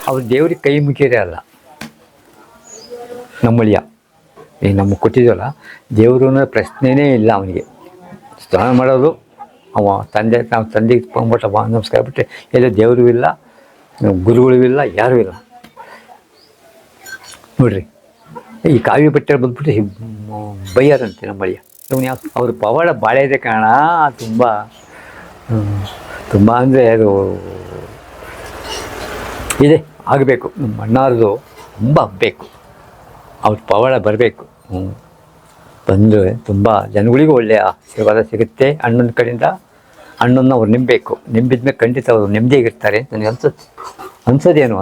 ಅವ್ರು ದೇವ್ರಿಗೆ ಕೈ ಮುಗಿಯರೇ ಅಲ್ಲ. ನಮ್ಮಳಿಯ ಈಗ ನಮಗೆ ಕೊಟ್ಟಿದ್ವಲ್ಲ, ದೇವರು ಅನ್ನೋ ಪ್ರಶ್ನೆನೇ ಇಲ್ಲ ಅವನಿಗೆ. ಸ್ನಾನ ಮಾಡೋದು ಅವ ತಂದೆ, ನಾವು ತಂದೆಗೆ ಬಂದ್ಬಿಟ್ಟು ನಮಸ್ಕಾರ ಬಿಟ್ಟರೆ ಎಲ್ಲ ದೇವರು ಇಲ್ಲ, ಗುರುಗಳು ಇಲ್ಲ, ಯಾರೂ ಇಲ್ಲ ನೋಡ್ರಿ. ಈ ಕಾವಿ ಬಟ್ಟೆ ಬಂದ್ಬಿಟ್ಟು ಬೈಯಾರಂತೆ ನಮ್ಮಳಿಯ. ಇವನು ಯಾವ ಅವ್ರ ಪವಾಡ ಭಾಳ ಇದೆ ಕಾರಣ, ತುಂಬ ತುಂಬ ಅಂದರೆ ಅದು ಇದೆ, ಆಗಬೇಕು. ನಮ್ಮ ಅಣ್ಣಾರದು ತುಂಬ ಬೇಕು, ಅವ್ರ ಪವಾಡ ಬರಬೇಕು. ಬಂದರೆ ತುಂಬ ಜನಗಳಿಗೂ ಒಳ್ಳೆಯ ಆಶೀರ್ವಾದ ಸಿಗುತ್ತೆ ಅಣ್ಣನ ಕಡೆಯಿಂದ. ಅಣ್ಣನ ಅವ್ರು ನಂಬಬೇಕು, ನಂಬಿದ್ಮೇಲೆ ಖಂಡಿತ ಅವರು ನೆಮ್ಮದಿಯಾಗಿರ್ತಾರೆ ಅಂತ ನನಗೆ ಅನ್ಸೋದೇನು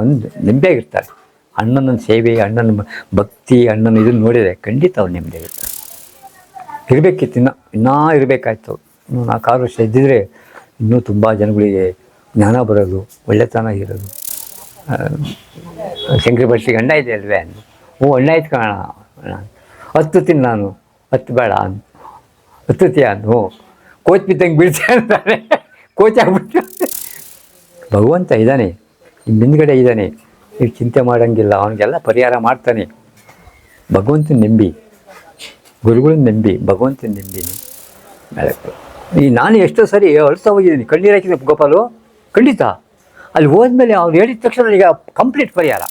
ನೆಮ್ಮದಿಯಾಗಿರ್ತಾರೆ. ಅಣ್ಣನ ಸೇವೆ, ಅಣ್ಣನ ಭಕ್ತಿ, ಅಣ್ಣನ ಇದನ್ನು ನೋಡಿದರೆ ಖಂಡಿತ ಅವ್ರು ನೆಮ್ಮದಿಯಾಗಿರ್ತಾರೆ. ಇರಬೇಕಿತ್ತು, ಇನ್ನೂ ಇರಬೇಕಾಯ್ತು. ಇನ್ನೂ 4-6 ವರ್ಷ ಇದ್ದಿದ್ರೆ ಇನ್ನೂ ತುಂಬ ಜನಗಳಿಗೆ ಜ್ಞಾನ ಬರೋದು, ಒಳ್ಳೆತನ ಇರೋದು. ಶಂಕರ ಭಟ್ರಿಗೆ ಅಣ್ಣ ಇದೆ ಅಲ್ವೇ ಅಂದು. ಅಣ್ಣ ಆಯ್ತು ಕಾಣ, 10 ತಿನ್ನು ನಾನು, 10 ಬೇಡ ಅಂದು. 10 ಅಂದು ಕೋಚ್ ಬಿದ್ದಂಗೆ ಬೀಳ್ತಾ ಅಂತಾನೆ, ಕೋಚ್ ಆಗ್ಬಿಟ್ಟು. ಭಗವಂತ ಇದ್ದಾನೆ, ನಿಮ್ಮ ಹಿಂದ್ಗಡೆ ಇದ್ದಾನೆ, ನೀವು ಚಿಂತೆ ಮಾಡೋಂಗಿಲ್ಲ, ಅವನಿಗೆಲ್ಲ ಪರಿಹಾರ ಮಾಡ್ತಾನೆ. ಭಗವಂತನ ನಂಬಿ, ಗುರುಗಳನ್ನ ನಂಬಿ, ಭಗವಂತನ ನಂಬಿನಿ. ಈ ನಾನು ಎಷ್ಟೋ ಸರಿ ಅಳ್ತಾ ಹೋಗಿದ್ದೀನಿ, ಕಣ್ಣೀರು ಹಾಕಿದ್ದೀನಿ ಗೋಪಾಲು, ಖಂಡಿತ. ಅಲ್ಲಿ ಹೋದ್ಮೇಲೆ ಅವ್ರು ಹೇಳಿದ ತಕ್ಷಣ ಈಗ ಕಂಪ್ಲೀಟ್ ಪರಿಹಾರ.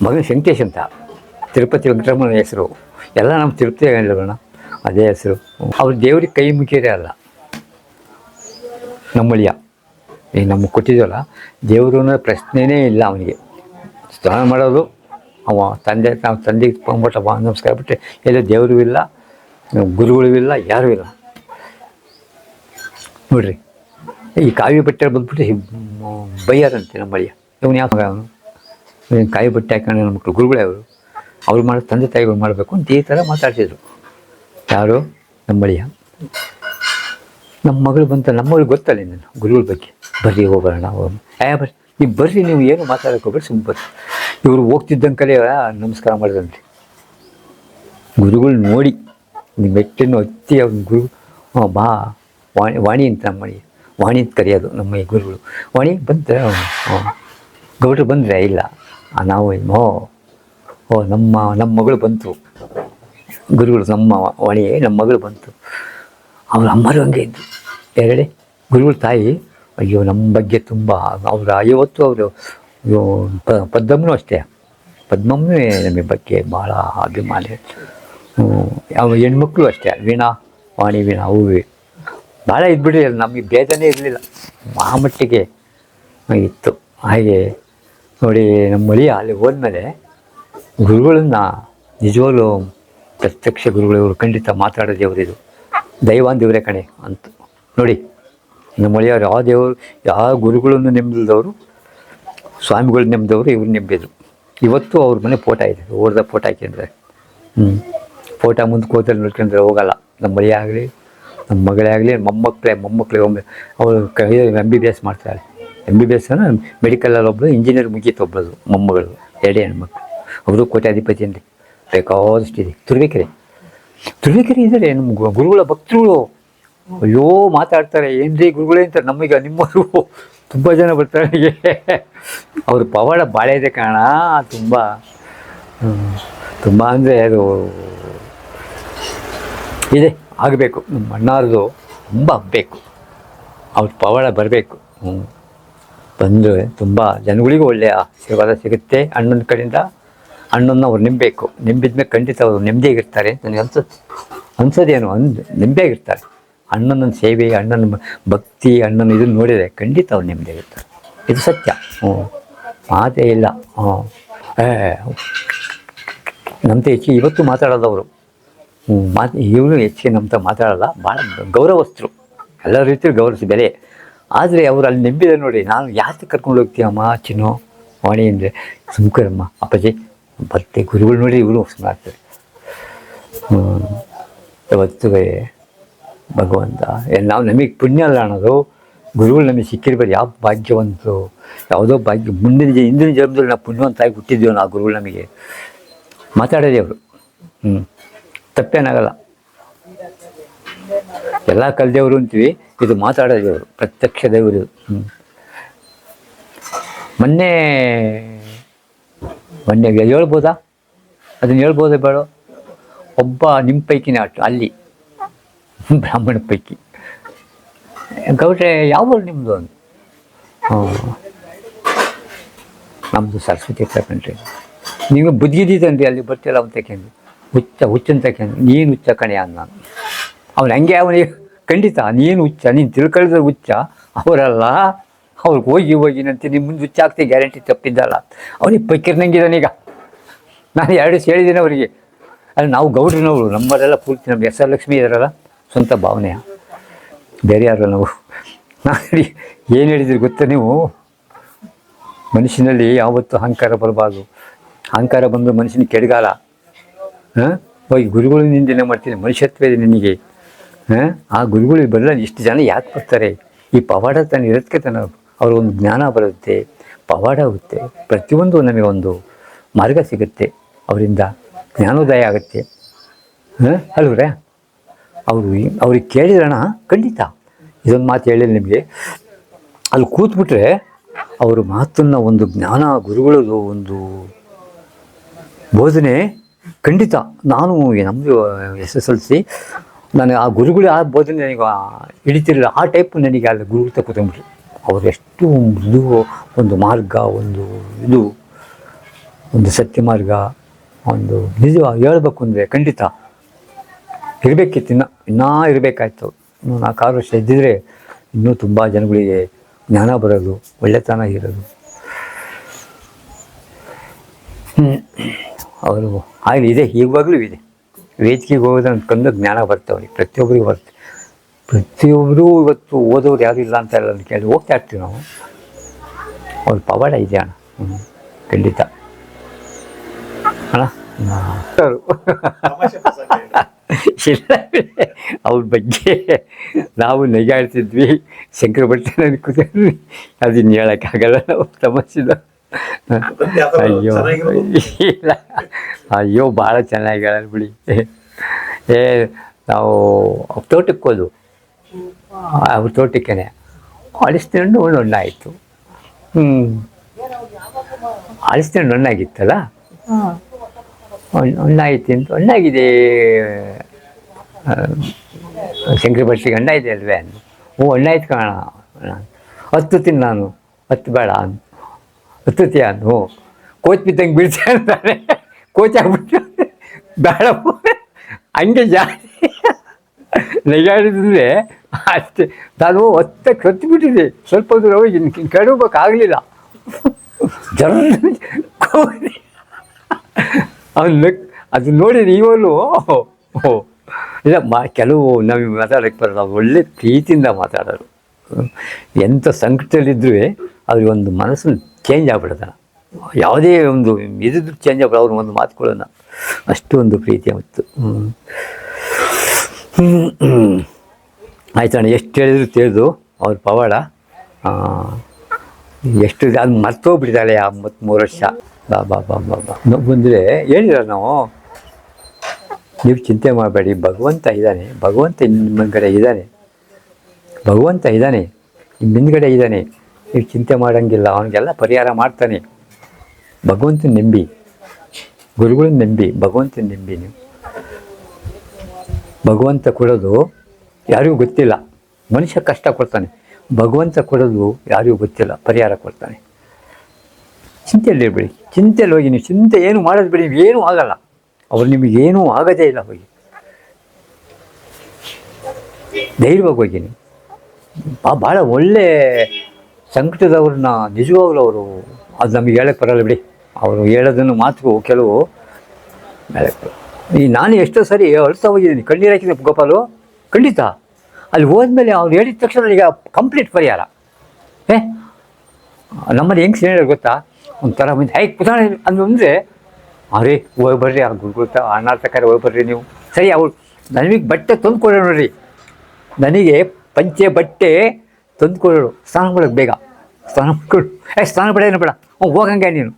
ಮಗನ ವೆಂಕಟೇಶ್ ಅಂತ, ತಿರುಪತಿ ವೆಂಕಟರಮಣ ಹೆಸರು. ಎಲ್ಲ ನಮ್ಮ ತಿರುಪತಿ ಹೇಳೋಣ, ಅದೇ ಹೆಸರು. ಅವ್ರು ದೇವ್ರಿಗೆ ಕೈ ಮುಗಿಯರೇ ಅಲ್ಲ. ನಮ್ಮಳಿಯ ಈಗ ನಮಗೆ ಕೊಟ್ಟಿದ್ವಲ್ಲ, ದೇವರು ಅನ್ನೋ ಪ್ರಶ್ನೆನೇ ಇಲ್ಲ ಅವನಿಗೆ. ಸ್ನಾನ ಮಾಡೋದು ಅವ ತಂದೆ, ನಾವು ತಂದೆಗೆ ಬಂದ್ಬಿಟ್ಟು ನಮಸ್ಕಾರ ಬಿಟ್ಟರೆ ಎಲ್ಲ ದೇವರು ಇಲ್ಲ, ಗುರುಗಳು ಇಲ್ಲ, ಯಾರೂ ಇಲ್ಲ ನೋಡ್ರಿ. ಈ ಕಾವಿ ಬಟ್ಟೆ ಬಂದ್ಬಿಟ್ಟು ಬೈಯಾರಂತೆ ನಮ್ಮಳಿಯ. ಇವನು ಯಾವ ಅವನು ಕಾಯಿ ಬಟ್ಟೆ ಹಾಕೊಂಡು ನನ್ನ ಮಕ್ಕಳು ಗುರುಗಳೇ ಅವ್ರು ಮಾಡೋ ತಂದೆ ತಾಯಿಗಳು ಮಾಡಬೇಕು ಅಂತ ಈ ಥರ ಮಾತಾಡ್ತಿದ್ರು. ಯಾರು? ನಮ್ಮಳಿಯ. ನಮ್ಮ ಮಗಳು ಬಂತ, ನಮ್ಮ ಮಗಳು ಗೊತ್ತಲ್ಲ ನಾನು ಗುರುಗಳ ಬಗ್ಗೆ. ಬರ್ರಿ ಹೋಗೋಣ ನಾವು, ಬರ್ರಿ ನೀವು ಬರ್ರಿ, ನೀವು ಏನು ಮಾತಾಡೋಕೆ ಹೋಗ್ಬೇಡಿ, ಸುಮ್ಮನೆ ಬರ್ರಿ. ಇವರು ಹೋಗ್ತಿದ್ದಂಕಲೇ ನಮಸ್ಕಾರ ಮಾಡಿದಂತೆ ಗುರುಗಳು ನೋಡಿ. ನಿಮ್ಮ ಮೆಟ್ಟನ್ನು ಹತ್ತಿ ಅವ್ರ ಗುರು ಬಾ ವಾಣಿ ಅಂತ, ನಮ್ಮಳಿ ವಾಣಿ ಅಂತ ಕರೆಯೋದು ನಮ್ಮ ಈ ಗುರುಗಳು. ವಾಣಿ ಬಂತ, ಗೌಡ್ರು ಬಂದರೆ ಇಲ್ಲ ನಾವು ನಮ್ಮ ಮಗಳು ಬಂತು. ಗುರುಗಳು ನಮ್ಮ ವಾಣಿ ನಮ್ಮ ಮಗಳು ಬಂತು. ಅವ್ರ ಅಮ್ಮರು ಹಂಗೆ ಇದ್ದು ಎರಡೇ ಗುರುಗಳ ತಾಯಿ. ಅಯ್ಯೋ ನಮ್ಮ ಬಗ್ಗೆ ತುಂಬ ಅವರ ಇವತ್ತು ಅವರು ಪದ್ಮನೂ ಅಷ್ಟೇ, ಪದ್ಮಮ್ಮನೂ ನಮಗೆ ಬಗ್ಗೆ ಭಾಳ ಅಭಿಮಾನ. ಯಾವ ಹೆಣ್ಮಕ್ಳು ಅಷ್ಟೇ, ವೀಣಾ ವಾಣಿ ವೀಣಾ ಹೂವಿ ಭಾಳ ಇದ್ಬಿಟ್ರಿ. ನಮಗೆ ಭೇದನೇ ಇರಲಿಲ್ಲ, ಆ ಮಟ್ಟಿಗೆ ಇತ್ತು. ಹಾಗೆ ನೋಡಿ, ನಮ್ಮ ಮಳಿಯ ಅಲ್ಲಿ ಹೋದ್ಮೇಲೆ ಗುರುಗಳನ್ನ ನಿಜವಾಗ್ಲೂ ಪ್ರತ್ಯಕ್ಷ ಗುರುಗಳು ಇವರು ಖಂಡಿತ ಮಾತಾಡೋ ದೇವರಿದು, ದೈವಾನ್ ದೇವರೇ ಕಣೆ ಅಂತ ನೋಡಿ. ನಮ್ಮ ಮಳಿಯವ್ರು ಯಾವ ದೇವರು, ಯಾವ ಗುರುಗಳನ್ನು ನೆಮ್ಮದಿದವರು, ಸ್ವಾಮಿಗಳು ನೆಮ್ಮದವರು, ಇವ್ರು ನೆಮ್ಮಿದ್ರು. ಇವತ್ತು ಅವ್ರ ಮನೆ ಫೋಟೋ ಇದೆ, ಓಡ್ದ ಫೋಟೋ ಹಾಕಿದ್ರೆ ಫೋಟೋ ಮುಂದಕ್ಕೆ ಹೋದಲ್ಲಿ ನೋಡ್ಕೊಂಡ್ರೆ ಹೋಗಲ್ಲ. ನಮ್ಮ ಮಳಿ ಆಗಲಿ, ನಮ್ಮ ಮಗಳೇ ಆಗಲಿ, ಮೊಮ್ಮಕ್ಕಳೇ ಒಮ್ಮೆ ಅವರು MBBS ಮಾಡ್ತಾಳೆ. MBBS ಮೆಡಿಕಲಲ್ಲಿ ಒಬ್ಬಳು, ಇಂಜಿನಿಯರ್ ಮುಗೀತು ಒಬ್ಬಳು ಮೊಮ್ಮಗಳು, 2 ಹೆಣ್ಮಕ್ಳು. ಅವರು ಕೋಟ್ಯಾಧಿಪತಿ ಅಂದರೆ ಬೇಕಾದಷ್ಟಿದೆ. ತುರುವೇಕೆರೆ ಇದ್ದಾರೆ ನಮ್ಮ ಗುರುಗಳ ಭಕ್ತರುಗಳು. ಅಯ್ಯೋ ಮಾತಾಡ್ತಾರೆ, ಏನ್ರಿ ಗುರುಗಳೇ ಅಂತಾರೆ. ನಮಗೆ ನಿಮ್ಮವರು ತುಂಬ ಜನ ಬರ್ತಾರೆ. ಅವ್ರ ಪವಾಡ ಭಾಳ ಇದೆ ಕಾರಣ, ತುಂಬ ಅಂದರೆ ಅದು ಇದೆ, ಆಗಬೇಕು. ನಮ್ಮ ಅಣ್ಣಾರದು ತುಂಬ ಬೇಕು, ಅವ್ರ ಪವಾಡ ಬರಬೇಕು. ಬಂದರೆ ತುಂಬ ಜನಗಳಿಗೂ ಒಳ್ಳೆಯ ಆಶೀರ್ವಾದ ಸಿಗುತ್ತೆ ಅಣ್ಣನ ಕಡೆಯಿಂದ. ಅಣ್ಣನ ಅವ್ರು ನಂಬಬೇಕು, ನಂಬಿದ್ಮೇಲೆ ಖಂಡಿತ ಅವರು ನೆಮ್ಮದಿಯಾಗಿರ್ತಾರೆ ಅಂತ ನನಗೆ ಅನ್ಸೋದೇನು ನೆಮ್ಮದಿಯಾಗಿರ್ತಾರೆ. ಅಣ್ಣನ ಸೇವೆ, ಅಣ್ಣನ ಭಕ್ತಿ, ಅಣ್ಣನ ಇದನ್ನು ನೋಡಿದರೆ ಖಂಡಿತ ಅವ್ರು ನೆಮ್ಮದಿಯಾಗಿರ್ತಾರೆ. ಇದು ಸತ್ಯ, ಮಾತೇ ಇಲ್ಲ. ನಮ್ತ ಹೆಚ್ಚಿಗೆ ಇವತ್ತು ಮಾತಾಡೋದವರು ಇವರು ಹೆಚ್ಚಿಗೆ ನಮ್ತ ಮಾತಾಡೋಲ್ಲ. ಭಾಳ ಗೌರವಸ್ಥರು, ಎಲ್ಲ ರೀತಿಯಲ್ಲಿ ಗೌರವಿಸಿ ಬೆಲೆ. ಆದರೆ ಅವರು ಅಲ್ಲಿ ನಂಬಿದೆ ನೋಡಿ. ನಾನು ಯಾಕೆ ಕರ್ಕೊಂಡು ಹೋಗ್ತೀಯಮ್ಮ ಚಿನ್ನು ವಾಣಿ ಅಂದರೆ, ಸುಮ್ಕರಮ್ಮ ಅಪ್ಪಾಜಿ ಬರ್ತೆ ಗುರುಗಳು ನೋಡಿ ಇವರು ಸುಮ್ಮನೆ ಆಗ್ತಾರೆ. ಯಾವತ್ತೂ ಭಗವಂತ ನಾವು ನಮಗೆ ಪುಣ್ಯ ಅಲ್ಲ ಅನ್ನೋದು, ಗುರುಗಳು ನಮಗೆ ಸಿಕ್ಕಿರ್ಬೋದು. ಯಾವ ಭಾಗ್ಯವಂತರು, ಯಾವುದೋ ಭಾಗ್ಯ. ಹಿಂದಿನ ಜನ್ಮದಲ್ಲಿ ನಾವು ಪುಣ್ಯವಂತಾಗಿ ಹುಟ್ಟಿದ್ದೀವಿ ನಾವು, ಗುರುಗಳು ನಮಗೆ ಮಾತಾಡೋದೇ ಅವರು. ತಪ್ಪೇನಾಗಲ್ಲ. ಎಲ್ಲ ಕಲ್ದೇವರು ಅಂತೀವಿ, ಇದು ಮಾತಾಡೋದೇವರು, ಪ್ರತ್ಯಕ್ಷ ದೇವರು. ಮೊನ್ನೆ ಹೇಳ್ಬೋದಾ, ಅದನ್ನು ಹೇಳ್ಬೋದೇ ಬೇಡ. ಒಬ್ಬ ನಿಮ್ಮ ಪೈಕಿನೇ ಅಲ್ಲಿ ಬ್ರಾಹ್ಮಣ ಪೈಕಿ, ಗೌಡ್ರೆ ಯಾವ ನಿಮ್ಮದು ಅಂತ. ನಮ್ಮದು ಸರಸ್ವತಿ ತಗೊಂಡ್ರಿ, ನೀವು ಬುದ್ಧಿದ್ದೀತನ್ರಿ, ಅಲ್ಲಿ ಬರ್ತಿಲ್ಲ ಅವ್ನು ತಗೊಂಡು ಹುಚ್ಚನ ತಗೊಂಡು. ನೀನು ಹುಚ್ಚ ಕಣೆ ಅಂದ ನಾನು. ಅವ್ನು ಹಂಗೆ ಅವನಿಗೆ ಖಂಡಿತ ನೀನು ಹುಚ್ಚ, ನೀನು ತಿಳ್ಕೊಳ್ಳಿದ್ರೆ ಹುಚ್ಚ, ಅವರಲ್ಲ ಅವ್ರಿಗೆ ಹೋಗಿ ನಿಮ್ಮ ಮುಂದೆ ಹುಚ್ಚ ಆಗ್ತಿ ಗ್ಯಾರಂಟಿ ತಪ್ಪಿದ್ದಲ್ಲ. ಅವನಿಗೆ ಪೈಕಿರ್ನಂಗಿದ್ದಾನೀಗ. ನಾನು 2 ದಿವಸ ಹೇಳಿದ್ದೀನಿ ಅವರಿಗೆ. ಅಲ್ಲಿ ನಾವು ಗೌಡ್ರಿನವರು, ನಮ್ಮವರೆಲ್ಲ ಪೂರ್ತಿ ನಮ್ಮ ಎಸ್ ಆರ್ ಲಕ್ಷ್ಮಿ ಇದಾರಲ್ಲ, ಸ್ವಂತ ಭಾವನೆಯ, ಬೇರೆ ಯಾರು ನಾವು. ನಾನು ಏನು ಹೇಳಿದ್ರಿ ಗೊತ್ತಾ ನೀವು, ಮನುಷ್ಯನಲ್ಲಿ ಯಾವತ್ತೂ ಅಹಂಕಾರ ಬರಬಾರ್ದು. ಅಹಂಕಾರ ಬಂದು ಮನುಷ್ಯನ ಕೆಡಗಾಲ. ಹೋಗಿ ಗುರುಗಳು ನಿಂದನೆ ಮಾಡ್ತೀನಿ, ಮನುಷ್ಯತ್ವ ಇದೆ ನಿನಗೆ. ಆ ಗುರುಗಳು ಬರಲ್ಲ. ಇಷ್ಟು ಜನ ಯಾಕೆ ಬರ್ತಾರೆ? ಈ ಪವಾಡ ತಾನು ಇರೋದಕ್ಕೆ ತಾನು ಅವ್ರಿಗೊಂದು ಜ್ಞಾನ ಬರುತ್ತೆ, ಪವಾಡ ಆಗುತ್ತೆ, ಪ್ರತಿಯೊಂದು ನಮಗೊಂದು ಮಾರ್ಗ ಸಿಗುತ್ತೆ, ಅವರಿಂದ ಜ್ಞಾನೋದಯ ಆಗುತ್ತೆ. ಅಲ್ವರೇ? ಅವ್ರಿಗೆ ಕೇಳಿದ್ರಣ ಖಂಡಿತ. ಇದೊಂದು ಮಾತು ಹೇಳಿಲ್ಲ ನಿಮಗೆ, ಅಲ್ಲಿ ಕೂತ್ಬಿಟ್ರೆ ಅವ್ರ ಮಾತನ್ನು, ಒಂದು ಜ್ಞಾನ ಗುರುಗಳದು ಒಂದು ಬೋಧನೆ ಖಂಡಿತ. ನಾನು ನಮ್ಮದು SSLC, ನಾನು ಆ ಗುರುಗಳು ಆ ಬೋಧನೆ ನನಗೆ ಹಿಡಿತಿರಲಿಲ್ಲ. ಆ ಟೈಪ್ ನನಗೆ ಅಲ್ಲಿ ಗುರುಗಳು ತಗೊತಂಬಿಟ್ರು. ಅವ್ರು ಎಷ್ಟು ಇದು ಒಂದು ಮಾರ್ಗ, ಒಂದು ಸತ್ಯ ಮಾರ್ಗ, ಒಂದು ನಿಜ ಹೇಳ್ಬೇಕು ಅಂದರೆ ಖಂಡಿತ ಇರಬೇಕಿತ್ತು. ಇನ್ನೂ ಇರಬೇಕಾಯ್ತು. ಇನ್ನೂ 4-6 ವರ್ಷ ಇದ್ದಿದ್ರೆ ಇನ್ನೂ ತುಂಬ ಜನಗಳಿಗೆ ಜ್ಞಾನ ಬರೋದು, ಒಳ್ಳೆತನ ಇರೋದು. ಅವರು ಆಗಲಿ ಇದೆ, ಈವಾಗಲೂ ಇದೆ. ವೇದಿಕೆಗೆ ಹೋಗೋದ್ರೆ ಕಂಡು ಜ್ಞಾನ ಬರ್ತವ್ರಿಗೆ, ಪ್ರತಿಯೊಬ್ಬರಿಗೂ ಬರುತ್ತೆ. ಪ್ರತಿಯೊಬ್ಬರೂ ಇವತ್ತು ಓದೋರು ಯಾರೂ ಇಲ್ಲ ಅಂತ ಎಲ್ಲ ಕೇಳಿ ಹೋಗ್ತಾ ಇರ್ತೀವಿ ನಾವು. ಅವ್ರ ಪವಾಡ ಇದೆ ಅಣ್ಣ, ಖಂಡಿತ ಅಣ್ಣ. ಇಲ್ಲ, ಅವ್ರ ಬಗ್ಗೆ ನಾವು ನಗಾಡ್ತಿದ್ವಿ. ಶಂಕರ ಭಟ್ಟ ಕೂತಿದ್ವಿ, ಅದನ್ನು ಹೇಳೋಕ್ಕಾಗಲ್ಲ ನಾವು, ತಮಾಷೆದ. ಅಯ್ಯೋ ಭಾಳ ಚೆನ್ನಾಗಿ ಹೇಳೋದು ಬಿಡಿ. ನಾವು ತೋಟಕ್ಕೆ ಹೋದು, ಅವ್ರ ತೋಟಕ್ಕೇನೆ ಅಳಿಸ್ಕೊಂಡು ಹಣ್ಣಾಯಿತು. ಅಳಿಸ್ಕೊಂಡು ಹಣ್ಣಾಗಿತ್ತಲ್ಲ, ಹಣ್ಣಾಗಿತ್ತು ಅಂತ. ಹಣ್ಣಾಗಿದೆ ಶಂಕರ ಭಟ್ರಿಗೆ, ಹಣ್ಣಾಯಿದೆ ಅಲ್ವೇ ಅಂದು. ಹಣ್ಣಾಯ್ತು ಕಾಣ. 10 ತಿನ್ನು ನಾನು, 10 ಬೇಡ ಅಂದು. 10 ತೀಯ ಅಂದು. ಕೋಚ್ ಬಿದ್ದಂಗೆ ಬೀಳ್ತಾ ಅಂತಾನೆ, ಕೋಚ್ ಆಗ್ಬಿಟ್ಟು ಬೇಡ ಹಂಗೆ ಜಾಸ್ತಿ ನಗಾಡಿದ್ರೆ ಅಷ್ಟೇ. ನಾನು 10ಕ್ಕೆ ಹೊತ್ತಿಬಿಟ್ಟಿದ್ದೆ. ಸ್ವಲ್ಪ ದೂರ ಹೋಗಿ ಕೆಡಬೇಕಾಗಲಿಲ್ಲ. ಜರ ಅವನು ಅದು ನೋಡಿದ್ರೆ ಇವಾಗಲೂ ಇಲ್ಲ. ಕೆಲವು ನಮಗೆ ಮಾತಾಡೋಕ್ಕೆ ಬರೋದು, ಒಳ್ಳೆ ಪ್ರೀತಿಯಿಂದ ಮಾತಾಡೋರು. ಎಂಥ ಸಂಕಟದಲ್ಲಿದ್ದರೂ ಅವ್ರಿಗೊಂದು ಮನಸ್ಸನ್ನು ಚೇಂಜ್ ಆಗ್ಬಿಡ್ತಾನೆ. ಯಾವುದೇ ಒಂದು ಇದಿದ್ರು ಚೇಂಜ್ ಆಗ್ಬಿಡ, ಅವ್ರು ಒಂದು ಮಾತುಕೊಳ್ಳೋಣ, ಅಷ್ಟು ಒಂದು ಪ್ರೀತಿ ಅವತ್ತು. ಆಯ್ತಣ್ಣ, ಎಷ್ಟು ಹೇಳಿದ್ರು ತಿಳಿದು ಅವ್ರ ಪವಾಡ. ಎಷ್ಟು ಅದು ಮರ್ತೋಗ್ಬಿಟ್ಟಿದ್ದಾಳೆ ಆ 33 ವರ್ಷ. ಬಾ ನಾವು ಬಂದರೆ ಹೇಳಿರ ನಾವು, ನೀವು ಚಿಂತೆ ಮಾಡಬೇಡಿ, ಭಗವಂತ ಇದ್ದಾನೆ, ಭಗವಂತ ನಿಮ್ಮ ಹಿಂದ್ಗಡೆ ಇದ್ದಾನೆ, ಭಗವಂತ ಇದ್ದಾನೆ, ನಿಮ್ಮ ಹಿಂದ್ಗಡೆ ಇದ್ದಾನೆ, ನೀವು ಚಿಂತೆ ಮಾಡೋಂಗಿಲ್ಲ, ಅವನಿಗೆಲ್ಲ ಪರಿಹಾರ ಮಾಡ್ತಾನೆ. ಭಗವಂತನ ನಂಬಿ, ಗುರುಗಳನ್ನ ನಂಬಿ, ಭಗವಂತನ ನಂಬಿ ನೀವು. ಭಗವಂತ ಕೊಡೋದು ಯಾರಿಗೂ ಗೊತ್ತಿಲ್ಲ. ಮನುಷ್ಯ ಕಷ್ಟ ಕೊಡ್ತಾನೆ, ಭಗವಂತ ಕೊಡೋದು ಯಾರಿಗೂ ಗೊತ್ತಿಲ್ಲ, ಪರಿಹಾರ ಕೊಡ್ತಾನೆ. ಚಿಂತೆಯಲ್ಲಿರಬೇಡಿ, ಚಿಂತೆಯಲ್ಲಿ ಹೋಗಿ ನೀವು ಚಿಂತೆ ಏನು ಮಾಡೋದು ಬಿಡಿ, ಏನೂ ಆಗಲ್ಲ. ಅವ್ರು ನಿಮಗೇನೂ ಆಗೋದೇ ಇಲ್ಲ. ಹೋಗಿ ಧೈರ್ಯವಾಗಿ ಹೋಗಿ ನೀವು. ಭಾಳ ಒಳ್ಳೆ ಸಂಕಟದವ್ರನ್ನ ನಿಜವಾಗ್ಲೂ ಅವರು, ಅದು ನಮಗೆ ಹೇಳಕ್ಕೆ ಬರಲ್ಲ ಬಿಡಿ. ಅವರು ಹೇಳೋದನ್ನು ಮಾತು ಕೆಲವು ಹೇಳಕ್ಕೆ. ನಾನು ಎಷ್ಟೋ ಸರಿ ಅಳ್ತಾ ಹೋಗಿದ್ದೀನಿ, ಕಣ್ಣೀರು ಹಾಕಿದ್ದೀನಿ ಗೋಪಾಲು, ಖಂಡಿತ. ಅಲ್ಲಿ ಹೋದ್ಮೇಲೆ ಅವ್ರು ಹೇಳಿದ ತಕ್ಷಣ ಈಗ ಕಂಪ್ಲೀಟ್ ಪರಿಹಾರ. ನಮ್ಮಲ್ಲಿ ಹೆಂಗೆ ಹೇಳೋದು ಗೊತ್ತಾ, ಒಂಥರ ಮುಂದೆ ಹೇಗೆ ಪುತಾಣ ಅಂದರೆ, ಅವರೇ ಹೋಗಿ ಬರ್ರಿ, ಆ ಗುರುಗುಳ್ತ ಅಣ್ಣ ತಕ್ಕಾರೆ ಹೋಗಿ ಬರ್ರಿ ನೀವು. ಸರಿ, ಅವ್ರು ನನಗೆ ಬಟ್ಟೆ ತಂದು ಕೊಡೋಣ ನೋಡ್ರಿ, ನನಗೆ ಪಂಚೆ ಬಟ್ಟೆ ತಂದುಕೊಡೋಳು, ಸ್ನಾನ ಮಾಡೋದು ಬೇಗ, ಸ್ನಾನ ಮಾಡ್ಕೊಡು, ಸ್ನಾನ ಬೇಡ ಬೇಡ, ಹೋಗಂಗೆ ನೀನು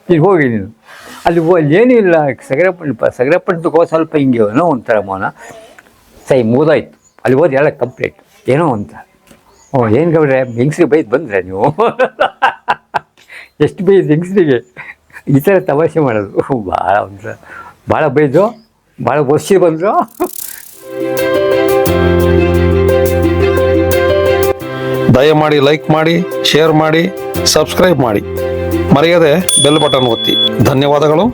ನೀನು ಹೋಗಿ ನೀನು ಅಲ್ಲಿ ಏನೂ ಇಲ್ಲ. ಸಗರಪ್ಪನ ಸ್ವಲ್ಪ ಹಿಂಗೆ ಏನೋ ಒಂಥರ ಮೌನ ಮುಗಿದೋಯ್ತು. ಅಲ್ಲಿ ಹೋಗಿ ಎಲ್ಲ ಕಂಪ್ಲೀಟ್ ಏನೋ ಅಂತ. ಏನು ಗೌಡ್ರೆ ಹೆಂಗಸ್ರಿಗೆ ಬೈದು ಬಂದರೆ ನೀವು ಎಷ್ಟು ಬೈದು ಹೆಂಗಸ್ರಿಗೆ ಈ ಥರ ತಮಾಷೆ ಮಾಡೋದು. ಭಾಳ ಬೈದು ಭಾಳ ವರ್ಷ ಬಂದರು. ದಯಮಾಡಿ ಲೈಕ್ ಮಾಡಿ, ಶೇರ್ ಮಾಡಿ, ಸಬ್ಸ್ಕ್ರೈಬ್ ಮಾಡಿ, ಮರೆಯದೆ ಬೆಲ್ ಬಟನ್ ಒತ್ತಿ. ಧನ್ಯವಾದಗಳು.